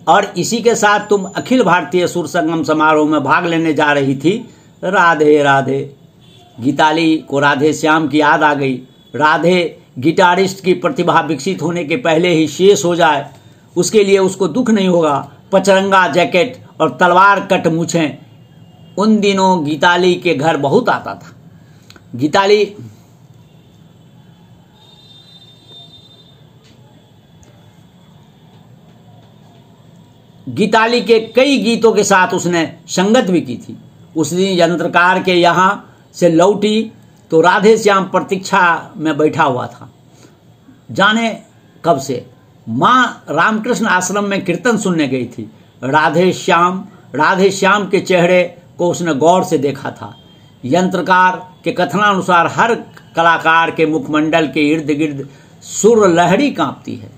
और इसी के साथ तुम अखिल भारतीय सुर संगम समारोह में भाग लेने जा रही थी। राधे राधे। गीताली को राधे श्याम की याद आ गई। राधे गिटारिस्ट की प्रतिभा विकसित होने के पहले ही शेष हो जाए, उसके लिए उसको दुख नहीं होगा। पचरंगा जैकेट और तलवार कट मूछें उन दिनों गीताली के घर बहुत आता था। गीताली के कई गीतों के साथ उसने संगत भी की थी। उस दिन यंत्रकार के यहाँ से लौटी तो राधे श्याम प्रतीक्षा में बैठा हुआ था। जाने कब से माँ रामकृष्ण आश्रम में कीर्तन सुनने गई थी। राधे श्याम के चेहरे को उसने गौर से देखा था। यंत्रकार के कथनानुसार हर कलाकार के मुखमंडल के इर्द गिर्द सुर लहरी कांपती है।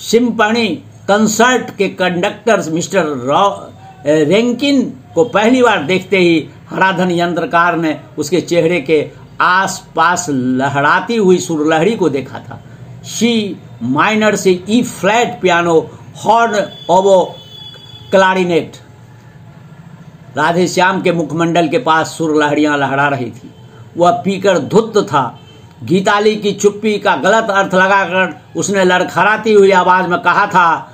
सिम्फनी कंसर्ट के कंडक्टर मिस्टर रैंकिन को पहली बार देखते ही हराधन यंत्रकार ने उसके चेहरे के आसपास लहराती हुई सुरलहरी को देखा था। सी माइनर से ई flat piano, horn, ओबो, क्लारिनेट। Radhe Shyam के मुखमंडल के पास सुरलहरियां लहरा रही थी। वह पीकर धुत था। गीताली की चुप्पी का गलत अर्थ लगाकर उसने लड़खड़ाती हुई आवाज में कहा था,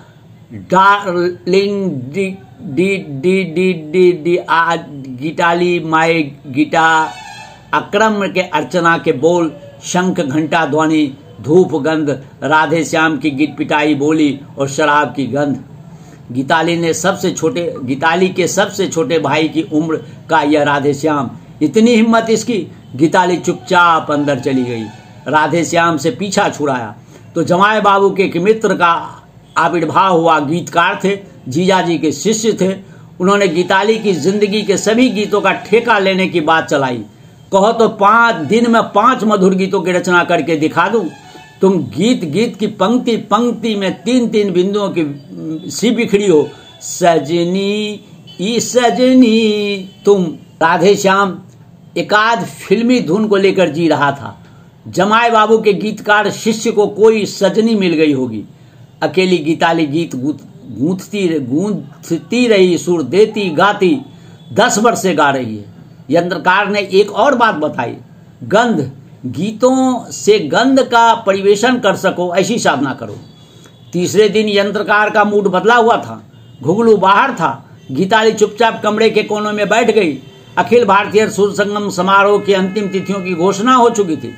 darling D D D D D D आ गीताली माई गीता। अक्रम के अर्चना के बोल, शंख घंटा ध्वनि, धूप गंध, राधे श्याम की गिट पिटाई बोली और शराब की गंध। गीताली के सबसे छोटे भाई की उम्र का यह राधे श्याम, इतनी हिम्मत इसकी। गीताली चुपचाप अंदर चली गई। राधे श्याम से पीछा छुड़ाया तो जमाए बाबू के एक मित्र का आविर्भाव हुआ। गीतकार थे, जीजाजी के शिष्य थे। उन्होंने गीताली की जिंदगी के सभी गीतों का ठेका लेने की बात चलाई। कहो तो 5 दिन में 5 मधुर गीतों की रचना करके दिखा दूं। तुम गीत की पंक्ति पंक्ति में 3-3 बिंदुओं की सी बिखरी हो। सजनी ई सजनी तुम। राधे श्याम एकाध फिल्मी धुन को लेकर जी रहा था। जमाए बाबू के गीतकार शिष्य को कोई सजनी मिल गई होगी। अकेली गीताली गीत गूंथती रही, सुर देती गाती 10 वर्ष से गा रही है। यंत्रकार ने एक और बात बताई, गंध, गीतों से गंध का परिवेशन कर सको ऐसी साधना करो। तीसरे दिन यंत्रकार का मूड बदला हुआ था। घुगलू बाहर था। गीताली चुपचाप कमरे के कोनों में बैठ गई। अखिल भारतीय सुर संगम समारोह की अंतिम तिथियों की घोषणा हो चुकी थी।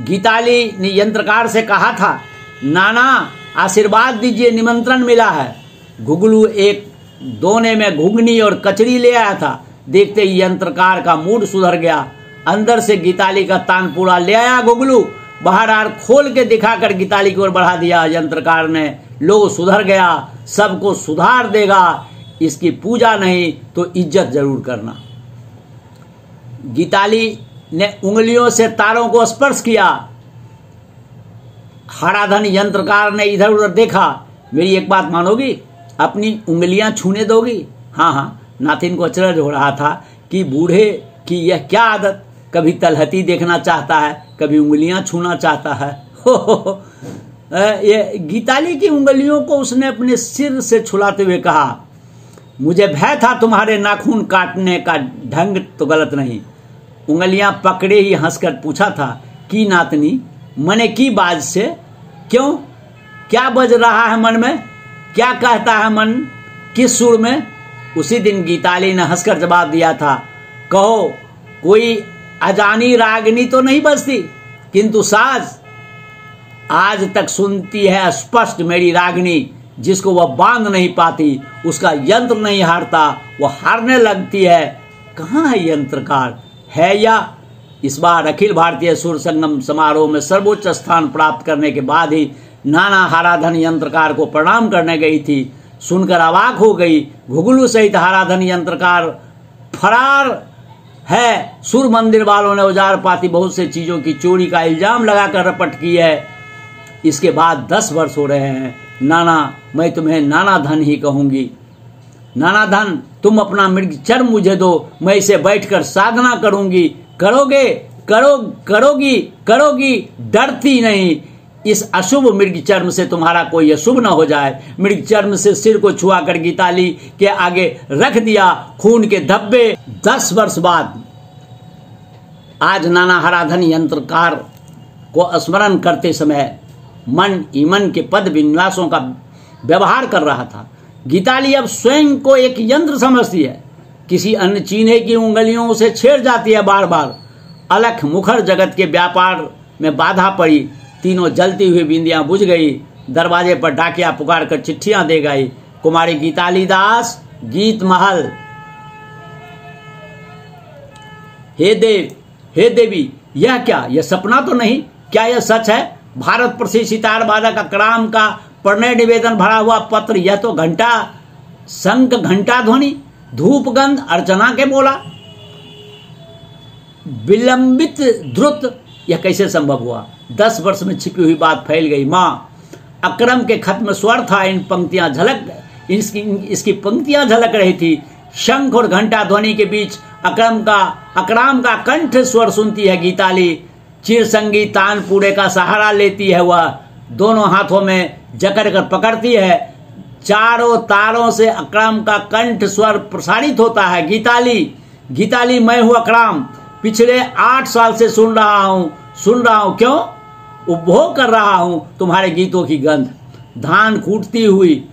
गीताली ने यंत्रकार से कहा था, नाना आशीर्वाद दीजिए, निमंत्रण मिला है। घुगलू एक दोने में घुगनी और कचड़ी ले आया था। देखते ही यंत्रकार का मूड सुधर गया। अंदर से गीताली का तानपूरा ले आया घुगलू। बाहर आर खोल के दिखाकर गीताली की ओर बढ़ा दिया। यंत्रकार ने, लो सुधर गया, सबको सुधार देगा, इसकी पूजा नहीं तो इज्जत जरूर करना। गीताली ने उंगलियों से तारों को स्पर्श किया। हराधन यंत्रकार ने इधर उधर देखा। मेरी एक बात मानोगी? अपनी उंगलियां छूने दोगी? हाँ, नाथिन को अचरज हो रहा था कि बूढ़े की यह क्या आदत, कभी तलहटी देखना चाहता है, कभी उंगलियां छूना चाहता है। ये गीताली की उंगलियों को उसने अपने सिर से छुलाते हुए कहा, मुझे भय था तुम्हारे नाखून काटने का ढंग तो गलत नहीं। उंगलियां पकड़े ही हंसकर पूछा था, की नातनी मने की बाज से? क्यों, क्या बज रहा है मन में? क्या कहता है मन, किस सुर में? उसी दिन गीताली ने हंसकर जवाब दिया था, कहो कोई अजानी रागनी तो नहीं बजती, किंतु साज आज तक सुनती है स्पष्ट मेरी रागनी। जिसको वह बांध नहीं पाती, उसका यंत्र नहीं हारता, वह हारने लगती है। कहाँ है यंत्रकार? है या? इस बार अखिल भारतीय सुर संगम समारोह में सर्वोच्च स्थान प्राप्त करने के बाद ही नाना हराधन यंत्रकार को प्रणाम करने गई थी। सुनकर अवाक हो गई। घुगलू सहित हराधन यंत्रकार फरार है। सुर मंदिर वालों ने औजार पाती बहुत से चीजों की चोरी का इल्जाम लगाकर रपट की है। इसके बाद 10 वर्ष हो रहे हैं। नाना, मैं तुम्हें नाना धन ही कहूंगी। नाना धन, तुम अपना मृग चर्म मुझे दो, मैं इसे बैठकर साधना करूंगी। करोगे? करोगी, डरती नहीं। इस अशुभ मृग चर्म से तुम्हारा कोई अशुभ न हो जाए। मृग चर्म से सिर को छुआकर गीताली के आगे रख दिया। खून के धब्बे। 10 वर्ष बाद आज नाना हराधन यंत्रकार को स्मरण करते समय मन ईमन के पद विन्यासों का व्यवहार कर रहा था। गीताली अब स्वयं को एक यंत्र समझती है। किसी अन्य चीन्हे की उंगलियों उसे छेड़ जाती है बार बार। अलख मुखर जगत के व्यापार में बाधा पड़ी। तीनों जलती हुई बिंदियां बुझ गई। दरवाजे पर डाकिया पुकार कर चिट्ठियां दे गई। कुमारी गीताली दास, गीत महल। हे देव, हे देवी, यह क्या? यह सपना तो नहीं? क्या यह सच है? भारत प्रसिद्ध सितार वादक अकराम का प्रणय निवेदन भरा हुआ पत्र। यह तो घंटा, शंख घंटा ध्वनि, धूप गंध, अर्चना के बोला, विलंबित द्रुत। यह कैसे संभव हुआ? 10 वर्ष में छिपी हुई बात फैल गई। माँ, अकरम के खत में स्वर था। इन पंक्तियां इसकी पंक्तियां झलक रही थी। शंख और घंटा ध्वनि के बीच अकराम का कंठ स्वर सुनती है गीताली। चिरसंगी तानपुरे का सहारा लेती है वह, दोनों हाथों में जकड़ कर पकड़ती है। चारों तारों से अकराम का कंठ स्वर प्रसारित होता है। गीताली मैं हूं अकराम, पिछले 8 साल से सुन रहा हूं। क्यों? उपभोग कर रहा हूं तुम्हारे गीतों की गंध। धान कूटती हुई,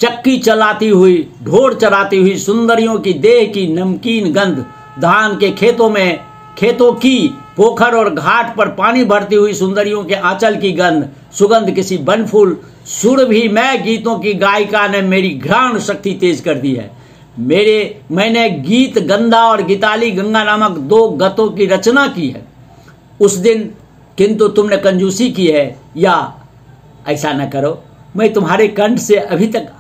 चक्की चलाती हुई, ढोर चराती हुई सुंदरियों की देह की नमकीन गंध, धान के खेतों की पोखर और घाट पर पानी भरती हुई सुंदरियों के आंचल की गंध, सुगंध किसी बनफूल सुरभि में गीतों की गायिका ने मेरी घ्राण शक्ति तेज कर दी है। मैंने गीत गंधा और गीताली गंगा नामक 2 गतों की रचना की है उस दिन, किंतु तुमने कंजूसी की है। या ऐसा न करो, मैं तुम्हारे कंठ से अभी तक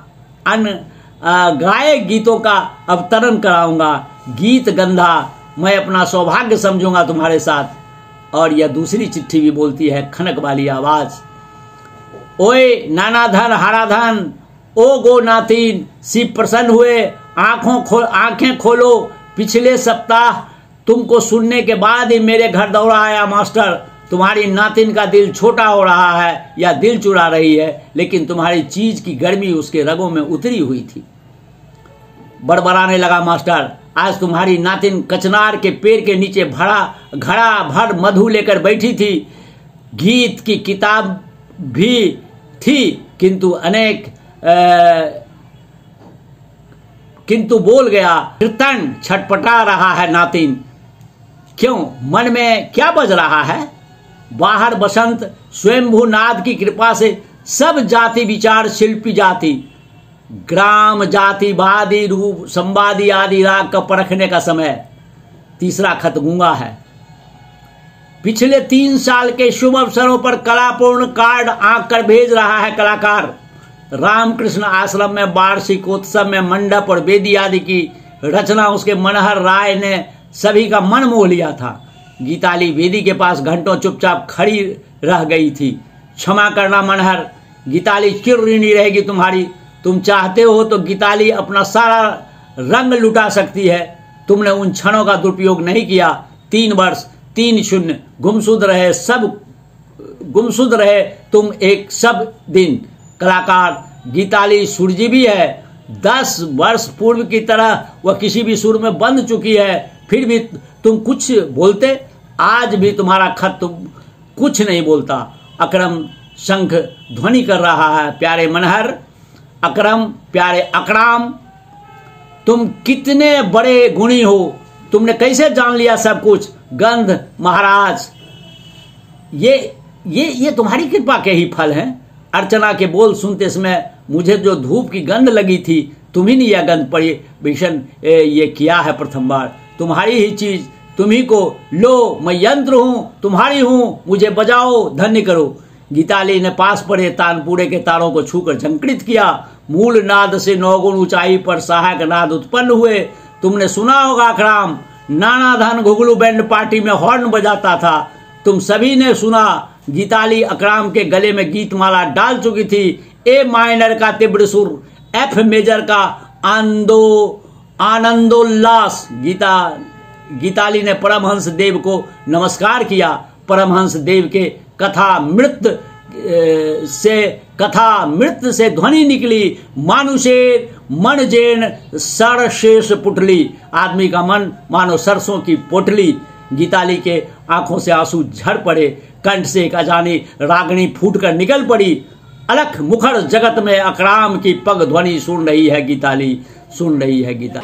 गाए गीतों का अवतरण कराऊंगा। गीत गंधा मैं अपना सौभाग्य समझूंगा तुम्हारे साथ। और यह दूसरी चिट्ठी भी बोलती है खनक वाली आवाज, ओए नाना धन हारा धन, ओ गो नातीन, शिव प्रसन्न हुए, आंखें खोलो। पिछले सप्ताह तुमको सुनने के बाद ही मेरे घर दौड़ा आया मास्टर। तुम्हारी नातिन का दिल छोटा हो रहा है या दिल चुरा रही है, लेकिन तुम्हारी चीज की गर्मी उसके रगों में उतरी हुई थी। बड़बड़ाने लगा मास्टर, आज तुम्हारी नातिन कचनार के पेड़ के नीचे घड़ा भर मधु लेकर बैठी थी। गीत की किताब भी थी, किंतु बोल गया। कीर्तन छटपटा रहा है नातिन। क्यों? मन में क्या बज रहा है? बाहर बसंत स्वयंभू नाद की कृपा से सब जाति विचार शिल्पी जाति, ग्राम जाति वादी रूप संवादी आदि राग का परखने का समय। तीसरा खत गूंगा है। पिछले 3 साल के शुभ अवसरों पर कलापूर्ण कार्ड आंक कर भेज रहा है कलाकार। रामकृष्ण आश्रम में वार्षिकोत्सव में मंडप और वेदी आदि की रचना उसके मनहर राय ने सभी का मन मोह लिया था। गीताली वेदी के पास घंटों चुपचाप खड़ी रह गई थी। क्षमा करना मनहर, गीताली चिर ऋणी रहेगी तुम्हारी। तुम चाहते हो तो गीताली अपना सारा रंग लुटा सकती है। तुमने उन क्षणों का दुरुपयोग नहीं किया। 3 वर्ष 3-0 गुमसुद रहे तुम एक सब दिन। कलाकार गीताली सुरजीवी है। 10 वर्ष पूर्व की तरह वह किसी भी सुर में बंध चुकी है, फिर भी तुम कुछ बोलते। आज भी तुम्हारा खत तुम कुछ नहीं बोलता। अकरम शंख ध्वनि कर रहा है, प्यारे मनहर अकरम, प्यारे अकराम, तुम कितने बड़े गुणी हो। तुमने कैसे जान लिया सब कुछ? गंध महाराज, ये तुम्हारी कृपा के ही फल हैं। अर्चना के बोल सुनते समय मुझे जो धूप की गंध लगी थी, तुम्ही ने यह गंध पड़ी भीषण ये किया है प्रथम बार। तुम्हारी ही चीज, तुम्ही को लो, मैं यंत्र हूं, तुम्हारी हूं, मुझे बजाओ, धन्य करो। गीताली ने पास पड़े तानपुरे के तारों को छूकर झंकृत किया। मूल नाद से 9 गुण ऊंचाई पर सहायक नाद उत्पन्न हुए। तुमने सुना होगा अकराम, नाना धन घुगलू बैंड पार्टी में हॉर्न बजाता था। तुम सभी ने सुना। गीताली अकराम के गले में गीतमाला डाल चुकी थी। ए माइनर का तीव्र सुर, एफ मेजर का आनंदोल्लास। गीताली ने परमहंस देव को नमस्कार किया। परमहंस देव के कथा मृत से ध्वनि निकली। मानुषेर मन जेन सरशेष पुटली। आदमी का मन मानो सरसों की पोटली। गीताली के आंखों से आंसू झड़ पड़े। कंठ से एक अजानी रागनी फूटकर निकल पड़ी। अलख मुखर जगत में अकराम की पग ध्वनि सुन रही है गीताली, सुन रही है गीता।